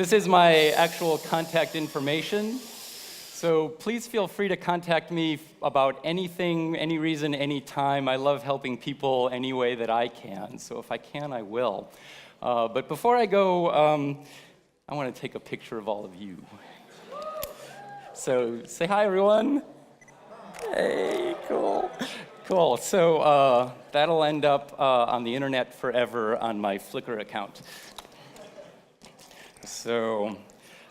This is my actual contact information. So please feel free to contact me about anything, any reason, any time. I love helping people any way that I can. So if I can, I will. But before I go, I want to take a picture of all of you. So say hi, everyone. Hey, cool. Cool. So that'll end up on the internet forever on my Flickr account. So,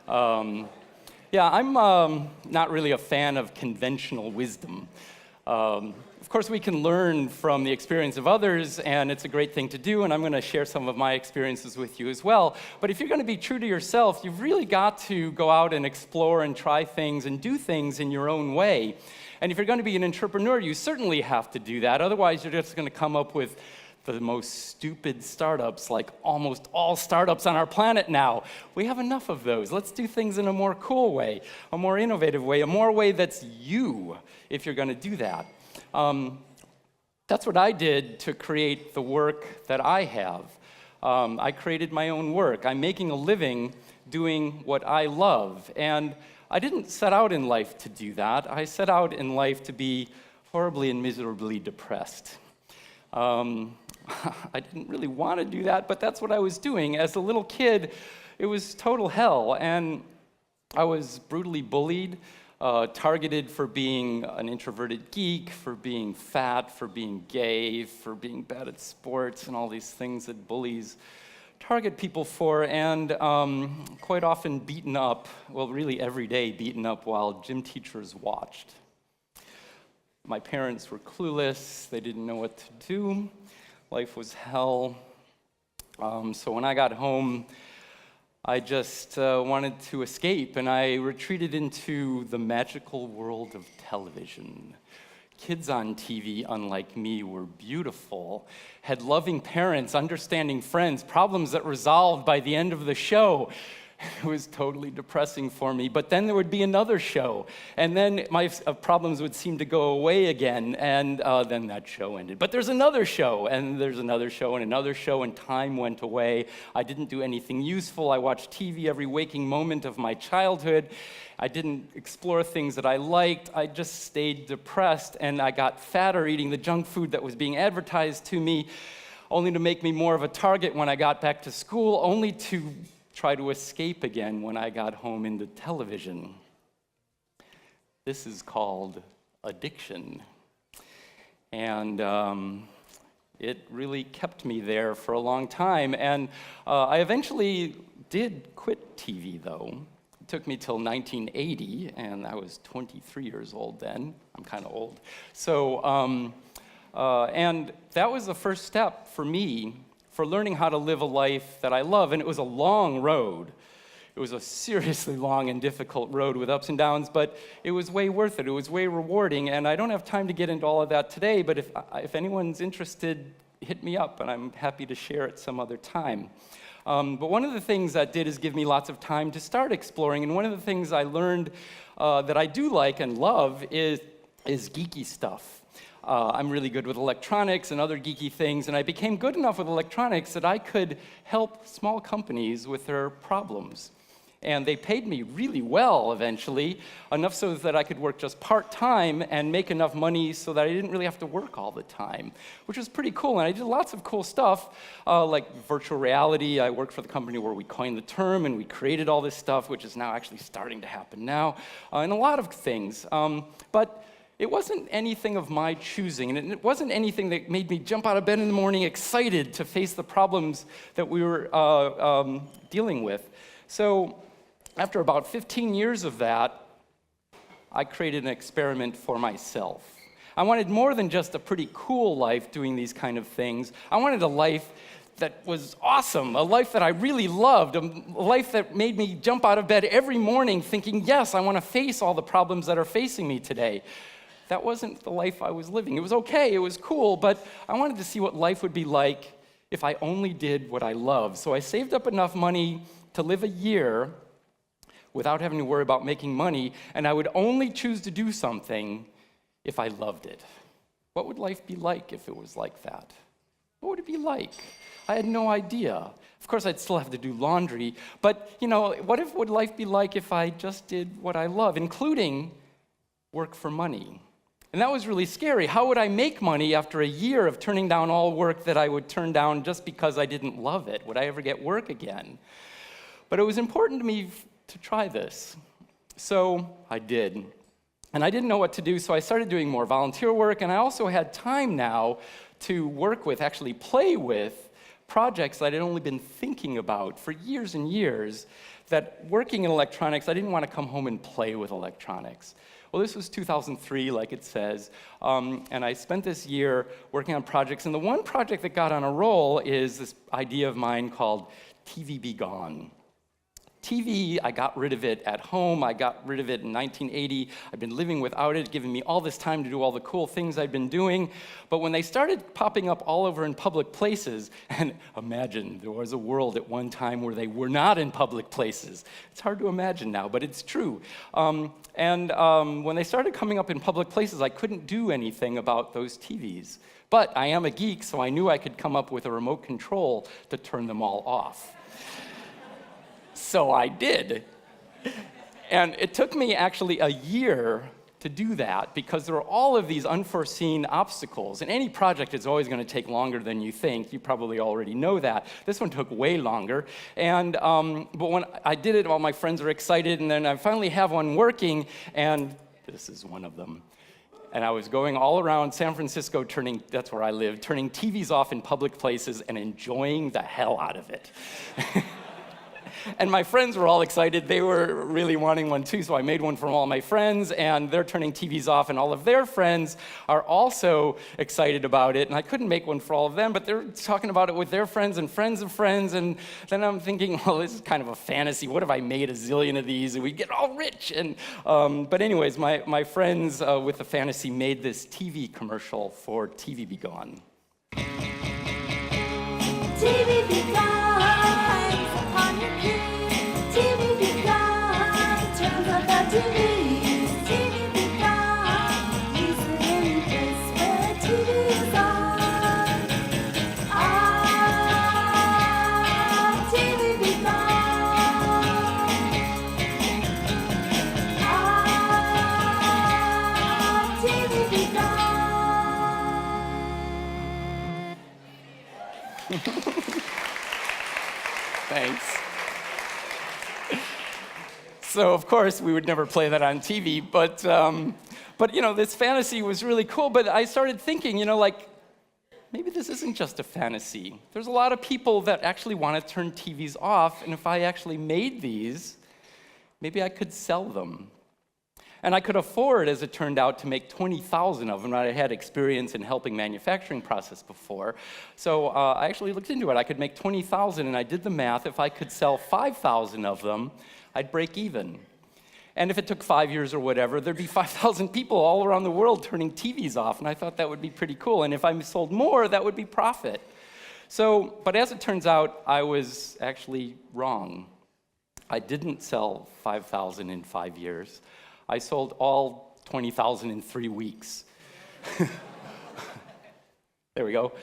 yeah, I'm not really a fan of conventional wisdom. Of course, we can learn from the experience of others, and it's a great thing to do, and I'm going to share some of my experiences with you as well. But if you're going to be true to yourself, you've really got to go out and explore and try things and do things in your own way. And if you're going to be an entrepreneur, you certainly have to do that. Otherwise, you're just going to come up with the most stupid startups, like almost all startups on our planet now. We have enough of those. Let's do things in a more cool way, a more innovative way, a more way that's you, if you're going to do that. That's what I did to create the work that I have. I created my own work. I'm making a living doing what I love. And I didn't set out in life to do that. I set out in life to be horribly and miserably depressed. I didn't really want to do that, but that's what I was doing. As a little kid, it was total hell, and I was brutally bullied, targeted for being an introverted geek, for being fat, for being gay, for being bad at sports, and all these things that bullies target people for, and quite often beaten up, well, really every day beaten up while gym teachers watched. My parents were clueless. They didn't know what to do. Life was hell. So when I got home, I just wanted to escape, and I retreated into the magical world of television. Kids on TV, unlike me, were beautiful, had loving parents, understanding friends, problems that resolved by the end of the show. It was totally depressing for me, but then there would be another show, and then my problems would seem to go away again, and then that show ended. But there's another show, and there's another show, and another show, and time went away. I didn't do anything useful. I watched TV every waking moment of my childhood. I didn't explore things that I liked. I just stayed depressed, and I got fatter eating the junk food that was being advertised to me, only to make me more of a target when I got back to school, only to try to escape again when I got home into television. This is called addiction. And it really kept me there for a long time. And I eventually did quit TV, though. It took me till 1980, and I was 23 years old then. I'm kind of old. So, and that was the first step for me for learning how to live a life that I love, and it was a long road. It was a seriously long and difficult road with ups and downs, but it was way worth it. It was way rewarding, and I don't have time to get into all of that today, but if anyone's interested, hit me up, and I'm happy to share it some other time. But one of the things that did is give me lots of time to start exploring, and one of the things I learned that I do like and love is geeky stuff. I'm really good with electronics and other geeky things, and I became good enough with electronics that I could help small companies with their problems. And they paid me really well eventually, enough so that I could work just part-time and make enough money so that I didn't really have to work all the time, which was pretty cool. And I did lots of cool stuff, like virtual reality. I worked for the company where we coined the term, and we created all this stuff, which is now actually starting to happen now, and a lot of things. But it wasn't anything of my choosing, and it wasn't anything that made me jump out of bed in the morning excited to face the problems that we were dealing with. So after about 15 years of that, I created an experiment for myself. I wanted more than just a pretty cool life doing these kind of things. I wanted a life that was awesome, a life that I really loved, a life that made me jump out of bed every morning thinking, yes, I want to face all the problems that are facing me today. That wasn't the life I was living. It was okay, it was cool, but I wanted to see what life would be like if I only did what I loved. So I saved up enough money to live a year without having to worry about making money, and I would only choose to do something if I loved it. What would life be like if it was like that? What would it be like? I had no idea. Of course, I'd still have to do laundry, but what would life be like if I just did what I love, including work for money? And that was really scary. How would I make money after a year of turning down all work that I would turn down just because I didn't love it? Would I ever get work again? But it was important to me to try this. So I did. And I didn't know what to do, so I started doing more volunteer work, and I also had time now to work with, actually play with, projects that I'd only been thinking about for years and years, that working in electronics, I didn't want to come home and play with electronics. Well, this was 2003, like it says, and I spent this year working on projects, and the one project that got on a roll is this idea of mine called TV Be Gone. TV, I got rid of it at home. I got rid of it in 1980. I've been living without it, giving me all this time to do all the cool things I've been doing. But when they started popping up all over in public places, and imagine there was a world at one time where they were not in public places. It's hard to imagine now, but it's true. When they started coming up in public places, I couldn't do anything about those TVs. But I am a geek, so I knew I could come up with a remote control to turn them all off. So I did. And it took me actually a year to do that because there are all of these unforeseen obstacles. And any project is always going to take longer than you think. You probably already know that. This one took way longer. And but when I did it, all my friends were excited. And then I finally have one working. And this is one of them. And I was going all around San Francisco, that's where I live, turning TVs off in public places and enjoying the hell out of it. And my friends were all excited. They were really wanting one too, so I made one for all my friends, and they're turning TVs off, and all of their friends are also excited about it. And I couldn't make one for all of them, but they're talking about it with their friends and friends of friends, and then I'm thinking, well, this is kind of a fantasy. What if I made a zillion of these, and we'd get all rich? And but anyways, my friends with the fantasy made this TV commercial for TV Be Gone. TV Be Gone. Thanks. So, of course, we would never play that on TV, but this fantasy was really cool. But I started thinking, maybe this isn't just a fantasy. There's a lot of people that actually want to turn TVs off, and if I actually made these, maybe I could sell them. And I could afford, as it turned out, to make 20,000 of them. I had experience in helping manufacturing process before. So I actually looked into it. I could make 20,000, and I did the math. If I could sell 5,000 of them, I'd break even. And if it took 5 years or whatever, there'd be 5,000 people all around the world turning TVs off, and I thought that would be pretty cool. And if I sold more, that would be profit. But as it turns out, I was actually wrong. I didn't sell 5,000 in 5 years. I sold all 20,000 in 3 weeks. There we go.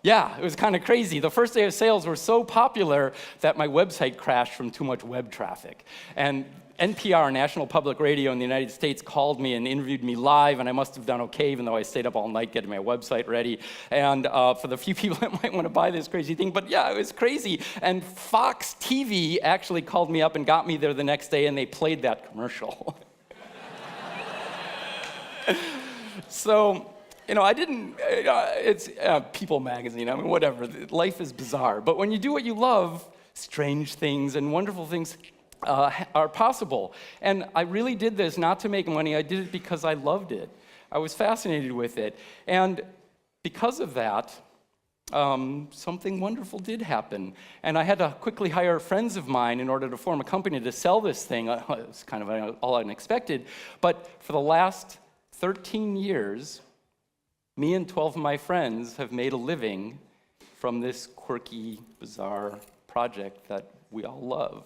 Yeah, it was kind of crazy. The first day of sales were so popular that my website crashed from too much web traffic. And NPR, National Public Radio in the United States, called me and interviewed me live, and I must have done okay, even though I stayed up all night getting my website ready. And for the few people that might want to buy this crazy thing, but yeah, it was crazy. And Fox TV actually called me up and got me there the next day, and they played that commercial. So, I didn't, it's People magazine, whatever. Life is bizarre. But when you do what you love, strange things and wonderful things are possible. And I really did this not to make money. I did it because I loved it. I was fascinated with it. And because of that, something wonderful did happen. And I had to quickly hire friends of mine in order to form a company to sell this thing. It was kind of all unexpected. But for the last 13 years, me and 12 of my friends have made a living from this quirky, bizarre project that we all love.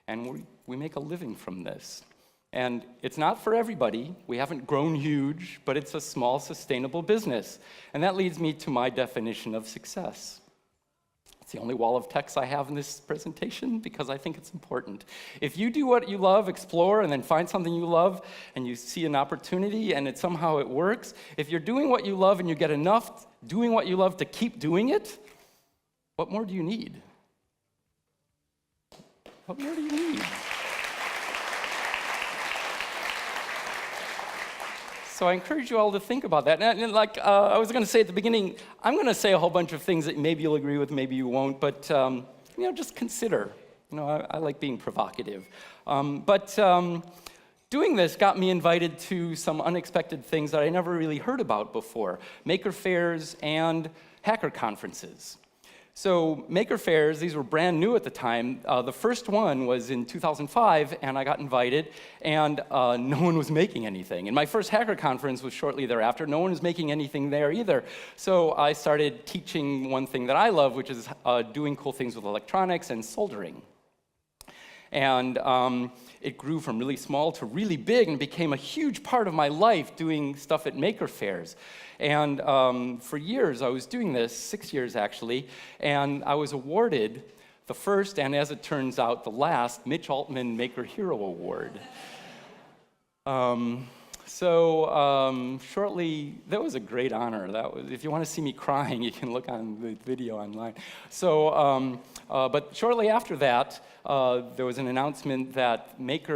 And we make a living from this. And it's not for everybody. We haven't grown huge, but it's a small, sustainable business. And that leads me to my definition of success. It's the only wall of text I have in this presentation because I think it's important. If you do what you love, explore, and then find something you love, and you see an opportunity, and somehow it works, if you're doing what you love and you get enough doing what you love to keep doing it, what more do you need? What more do you need? So I encourage you all to think about that. And like I was going to say at the beginning, I'm going to say a whole bunch of things that maybe you'll agree with, maybe you won't, but just consider. I like being provocative. But doing this got me invited to some unexpected things that I never really heard about before: maker fairs and hacker conferences. So maker fairs, these were brand new at the time. The first one was in 2005, and I got invited, and no one was making anything. And my first hacker conference was shortly thereafter. No one was making anything there either. So I started teaching one thing that I love, which is doing cool things with electronics and soldering. And it grew from really small to really big and became a huge part of my life, doing stuff at maker fairs. And for years I was doing this, 6 years actually, and I was awarded the first, and as it turns out, the last, Mitch Altman Maker Hero Award. Shortly, that was a great honor. If you want to see me crying, you can look on the video online. But shortly after that, there was an announcement that Make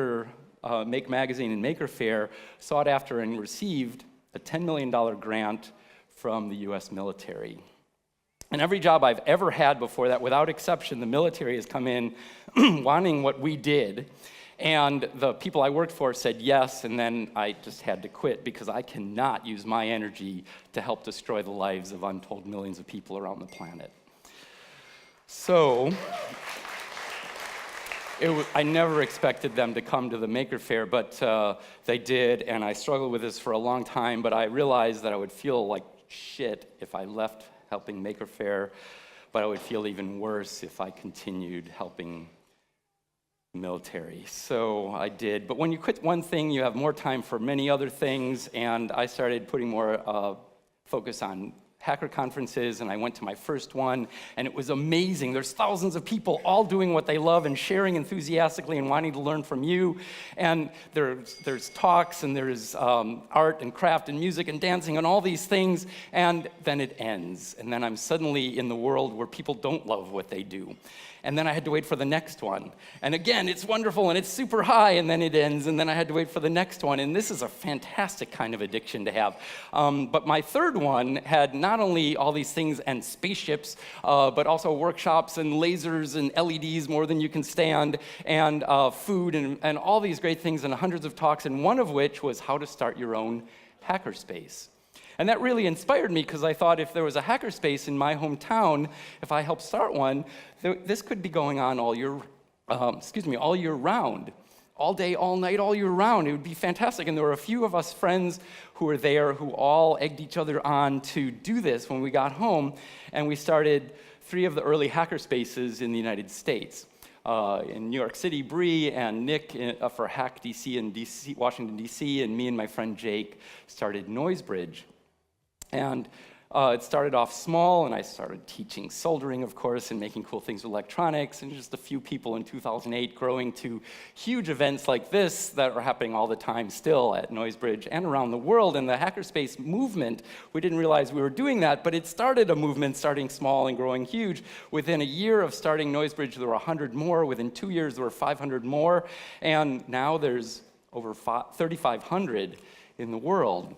Magazine and Maker Faire sought after and received a $10 million grant from the US military. And every job I've ever had before that, without exception, the military has come in wanting what we did. And the people I worked for said yes, and then I just had to quit because I cannot use my energy to help destroy the lives of untold millions of people around the planet. So I never expected them to come to the Maker Faire, but they did, and I struggled with this for a long time, but I realized that I would feel like shit if I left helping Maker Faire, but I would feel even worse if I continued helping the military. So I did. But when you quit one thing, you have more time for many other things, and I started putting more focus on hacker conferences, and I went to my first one, and it was amazing. There's thousands of people all doing what they love and sharing enthusiastically and wanting to learn from you. And there's talks, and there's art and craft and music and dancing and all these things, and then it ends. And then I'm suddenly in the world where people don't love what they do. And then I had to wait for the next one. And again, it's wonderful and it's super high, and then it ends, and then I had to wait for the next one. And this is a fantastic kind of addiction to have. But my third one had not only all these things and spaceships, but also workshops and lasers and LEDs more than you can stand, and food and all these great things, and hundreds of talks, and one of which was how to start your own hackerspace. And that really inspired me because I thought if there was a hackerspace in my hometown, if I helped start one, this could be going on all year round. All day, all night, all year round. It would be fantastic. And there were a few of us friends who were there who all egged each other on to do this when we got home. And we started 3 of the early hackerspaces in the United States. In New York City, Bree and Nick for Hack DC and Washington, D.C., and me and my friend Jake started Noisebridge. And it started off small, and I started teaching soldering, of course, and making cool things with electronics, and just a few people in 2008 growing to huge events like this that are happening all the time still at Noisebridge and around the world. And the hackerspace movement, we didn't realize we were doing that, but it started a movement starting small and growing huge. Within a year of starting Noisebridge, there were 100 more. Within 2 years, there were 500 more. And now there's over 3,500 in the world.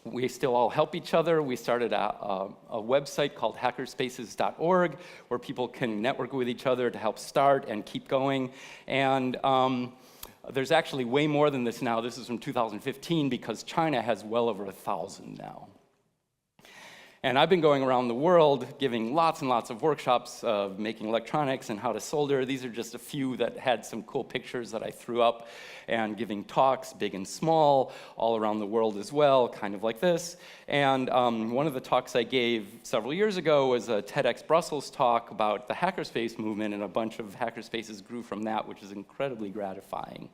We still all help each other. We started a website called hackerspaces.org where people can network with each other to help start and keep going. And there's actually way more than this now. This is from 2015 because China has well over 1,000 now. And I've been going around the world giving lots and lots of workshops of making electronics and how to solder. These are just a few that had some cool pictures that I threw up, and giving talks, big and small, all around the world as well, kind of like this. And one of the talks I gave several years ago was a TEDx Brussels talk about the hackerspace movement, and a bunch of hackerspaces grew from that, which is incredibly gratifying.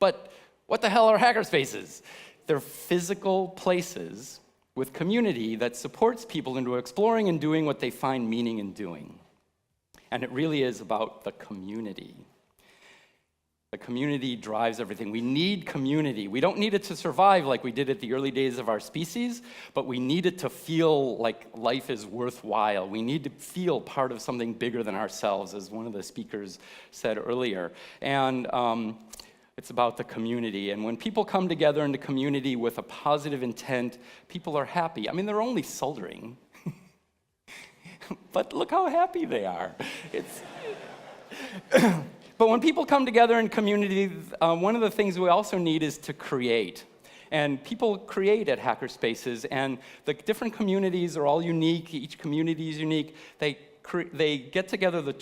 But what the hell are hackerspaces? They're physical places with community that supports people into exploring and doing what they find meaning in doing. And it really is about the community. The community drives everything. We need community. We don't need it to survive like we did at the early days of our species, but we need it to feel like life is worthwhile. We need to feel part of something bigger than ourselves, as one of the speakers said earlier. And it's about the community. And when people come together in the community with a positive intent, people are happy. I mean, they're only soldering. But look how happy they are. But when people come together in community, one of the things we also need is to create. And people create at hackerspaces, and the different communities are all unique. Each community is unique. They get together the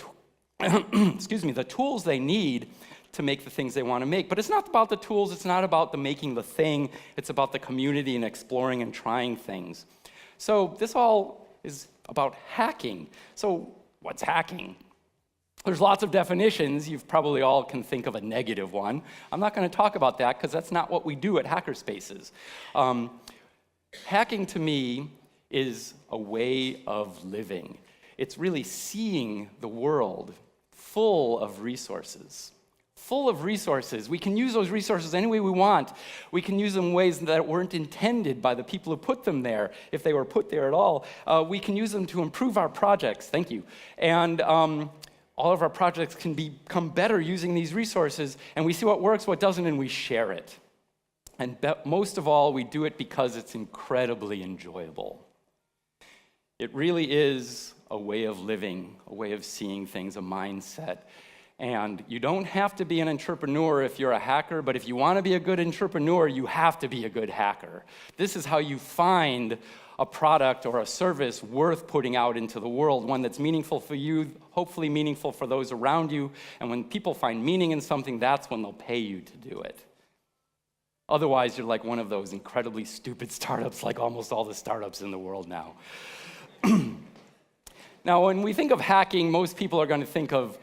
tools they need to make the things they want to make. But it's not about the tools. It's not about the making the thing. It's about the community and exploring and trying things. So this all is about hacking. So what's hacking? There's lots of definitions. You probably all can think of a negative one. I'm not going to talk about that because that's not what we do at hackerspaces. Hacking to me is a way of living. It's really seeing the world full of resources. Full of resources. We can use those resources any way we want. We can use them in ways that weren't intended by the people who put them there, if they were put there at all. We can use them to improve our projects. Thank you. And all of our projects can become better using these resources, and we see what works, what doesn't, and we share it. And most of all, we do it because it's incredibly enjoyable. It really is a way of living, a way of seeing things, a mindset. And you don't have to be an entrepreneur if you're a hacker, but if you want to be a good entrepreneur, you have to be a good hacker. This is how you find a product or a service worth putting out into the world, one that's meaningful for you, hopefully meaningful for those around you. And when people find meaning in something, that's when they'll pay you to do it. Otherwise, you're like one of those incredibly stupid startups, like almost all the startups in the world now. Now, when we think of hacking, most people are going to think of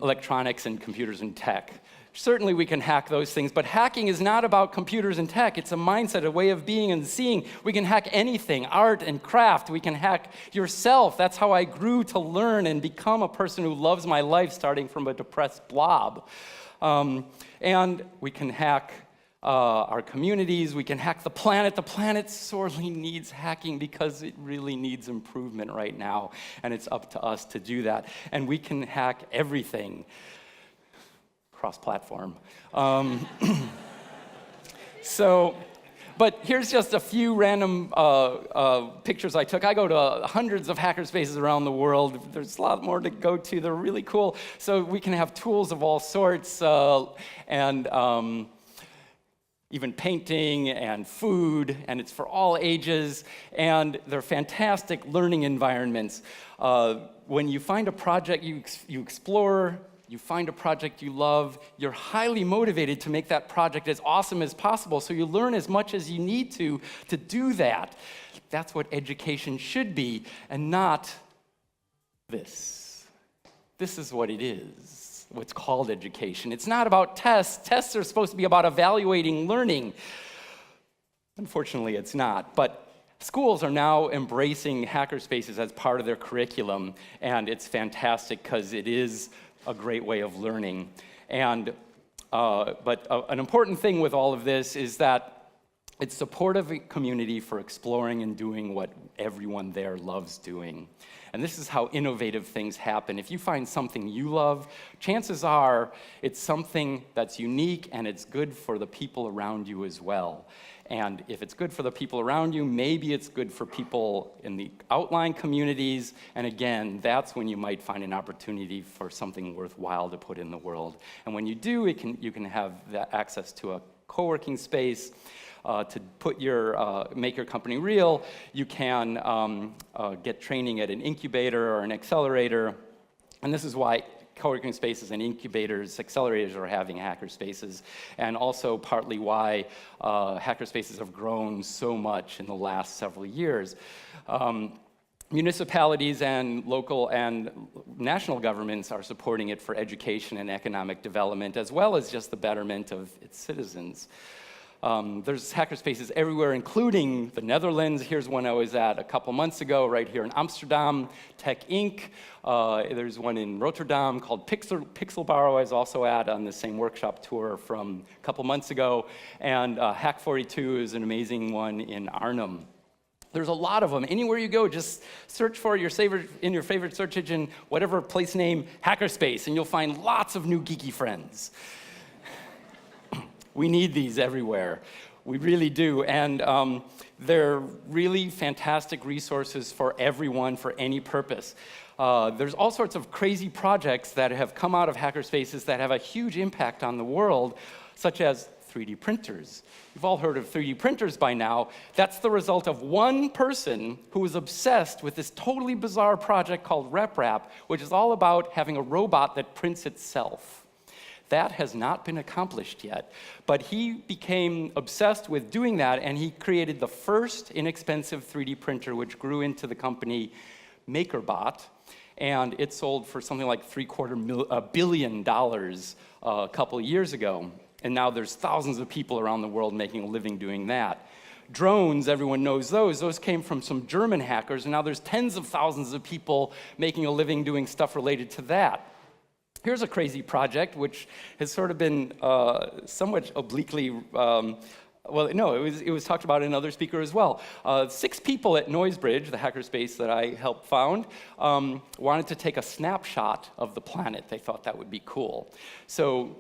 electronics and computers and tech. Certainly we can hack those things, but hacking is not about computers and tech. It's a mindset, a way of being and seeing. We can hack anything, art and craft. We can hack yourself. That's how I grew to learn and become a person who loves my life, starting from a depressed blob. And we can hack our communities. We can hack the planet. The planet sorely needs hacking because it really needs improvement right now, and it's up to us to do that. And we can hack everything. Cross-platform. But here's just a few random pictures I took. I go to hundreds of hackerspaces around the world. There's a lot more to go to. They're really cool. So we can have tools of all sorts and even painting and food, and it's for all ages, and they're fantastic learning environments. When you find a project you explore, you find a project you love, you're highly motivated to make that project as awesome as possible, so you learn as much as you need to do that. That's what education should be, and not this. This is what it is, what's called education. It's not about tests. Tests are supposed to be about evaluating learning. Unfortunately, it's not, but schools are now embracing hackerspaces as part of their curriculum, and it's fantastic because it is a great way of learning. And but an important thing with all of this is that it's supportive community for exploring and doing what everyone there loves doing. And this is how innovative things happen. If you find something you love, chances are it's something that's unique and it's good for the people around you as well. And if it's good for the people around you, maybe it's good for people in the outlying communities. And again, that's when you might find an opportunity for something worthwhile to put in the world. And when you do, you can have that access to a co-working space to make your company real. You can get training at an incubator or an accelerator. And this is why co-working spaces and incubators, accelerators are having hackerspaces, and also partly why hackerspaces have grown so much in the last several years. Municipalities and local and national governments are supporting it for education and economic development, as well as just the betterment of its citizens. There's hackerspaces everywhere, including the Netherlands. Here's one I was at a couple months ago, right here in Amsterdam, Tech Inc. There's one in Rotterdam called Pixelbaro I was also at on the same workshop tour from a couple months ago. And Hack42 is an amazing one in Arnhem. There's a lot of them. Anywhere you go, just search for your favorite search engine, whatever place name, hackerspace, and you'll find lots of new geeky friends. We need these everywhere. We really do. And they're really fantastic resources for everyone, for any purpose. There's all sorts of crazy projects that have come out of hackerspaces that have a huge impact on the world, such as 3D printers. You've all heard of 3D printers by now. That's the result of one person who was obsessed with this totally bizarre project called RepRap, which is all about having a robot that prints itself. That has not been accomplished yet. But he became obsessed with doing that, and he created the first inexpensive 3D printer, which grew into the company MakerBot, and it sold for something like $750 million a couple of years ago. And now there's thousands of people around the world making a living doing that. Drones, everyone knows those. Those came from some German hackers, and now there's tens of thousands of people making a living doing stuff related to that. Here's a crazy project, which has sort of been somewhat obliquely, it was talked about in another speaker as well. 6 people at Noisebridge, the hackerspace that I helped found, wanted to take a snapshot of the planet. They thought that would be cool. So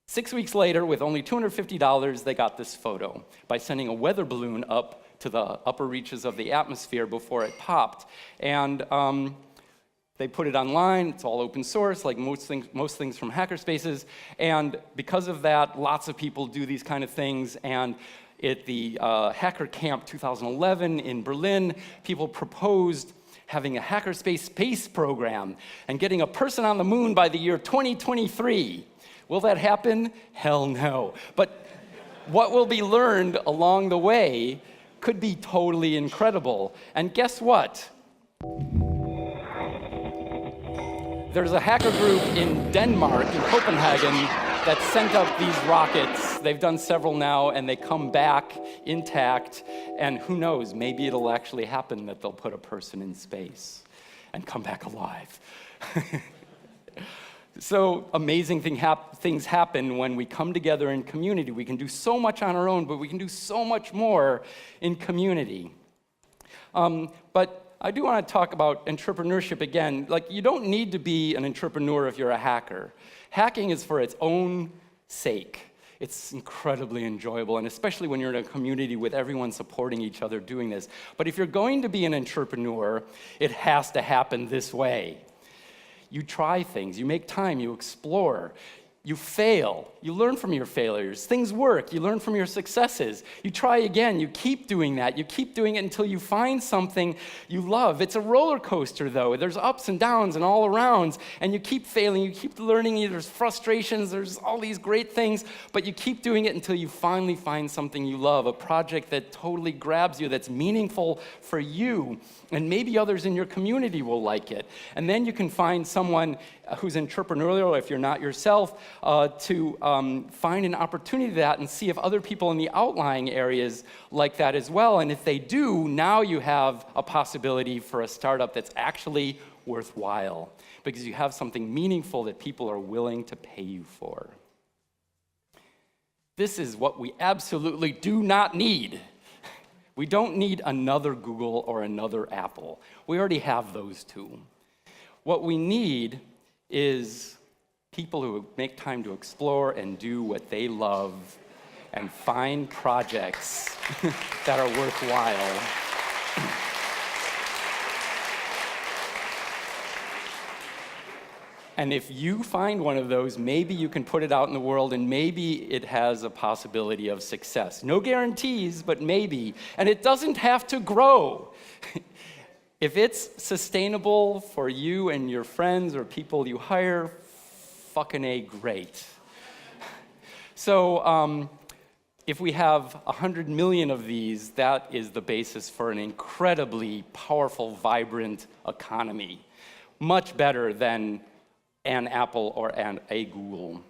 6 weeks later, with only $250, they got this photo by sending a weather balloon up to the upper reaches of the atmosphere before it popped. And they put it online. It's all open source, like most things from hackerspaces. And because of that, lots of people do these kind of things. And at the Hacker Camp 2011 in Berlin, people proposed having a hackerspace space program and getting a person on the moon by the year 2023. Will that happen? Hell no. But what will be learned along the way could be totally incredible. And guess what? There's a hacker group in Denmark, in Copenhagen, that sent up these rockets. They've done several now, and they come back intact. And who knows, maybe it'll actually happen that they'll put a person in space and come back alive. So amazing things happen when we come together in community. We can do so much on our own, but we can do so much more in community. But I do want to talk about entrepreneurship again. Like, you don't need to be an entrepreneur if you're a hacker. Hacking is for its own sake. It's incredibly enjoyable, and especially when you're in a community with everyone supporting each other doing this. But if you're going to be an entrepreneur, it has to happen this way. You try things, you make time, you explore, you fail, you learn from your failures. Things work, you learn from your successes. You try again, you keep doing that. You keep doing it until you find something you love. It's a roller coaster, though. There's ups and downs and all arounds, and you keep failing, you keep learning. There's frustrations, there's all these great things, but you keep doing it until you finally find something you love, a project that totally grabs you, that's meaningful for you, and maybe others in your community will like it. And then you can find someone who's entrepreneurial, if you're not yourself, to find an opportunity to that and see if other people in the outlying areas like that as well. And if they do, now you have a possibility for a startup that's actually worthwhile because you have something meaningful that people are willing to pay you for. This is what we absolutely do not need. We don't need another Google or another Apple. We already have those two. What we need is people who make time to explore and do what they love and find projects that are worthwhile. And if you find one of those, maybe you can put it out in the world and maybe it has a possibility of success. No guarantees, but maybe. And it doesn't have to grow. If it's sustainable for you and your friends or people you hire, fucking A, great. So If we have 100 million of these, that is the basis for an incredibly powerful, vibrant economy, much better than an Apple or a Google.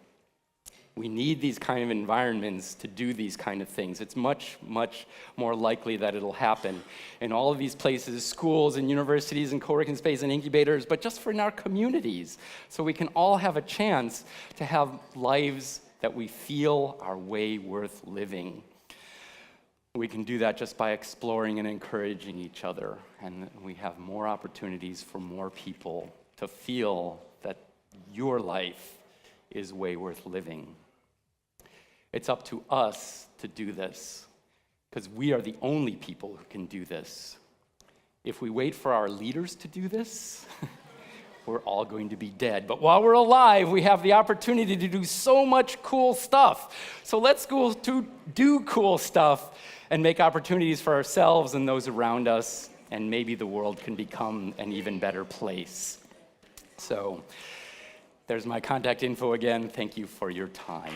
We need these kind of environments to do these kind of things. It's much, much more likely that it'll happen in all of these places, schools and universities and co-working space and incubators, but just for in our communities, so we can all have a chance to have lives that we feel are way worth living. We can do that just by exploring and encouraging each other, and we have more opportunities for more people to feel that your life is way worth living. It's up to us to do this, because we are the only people who can do this. If we wait for our leaders to do this, we're all going to be dead. But while we're alive, we have the opportunity to do so much cool stuff. So let's go to do cool stuff and make opportunities for ourselves and those around us, and maybe the world can become an even better place. So there's my contact info again. Thank you for your time.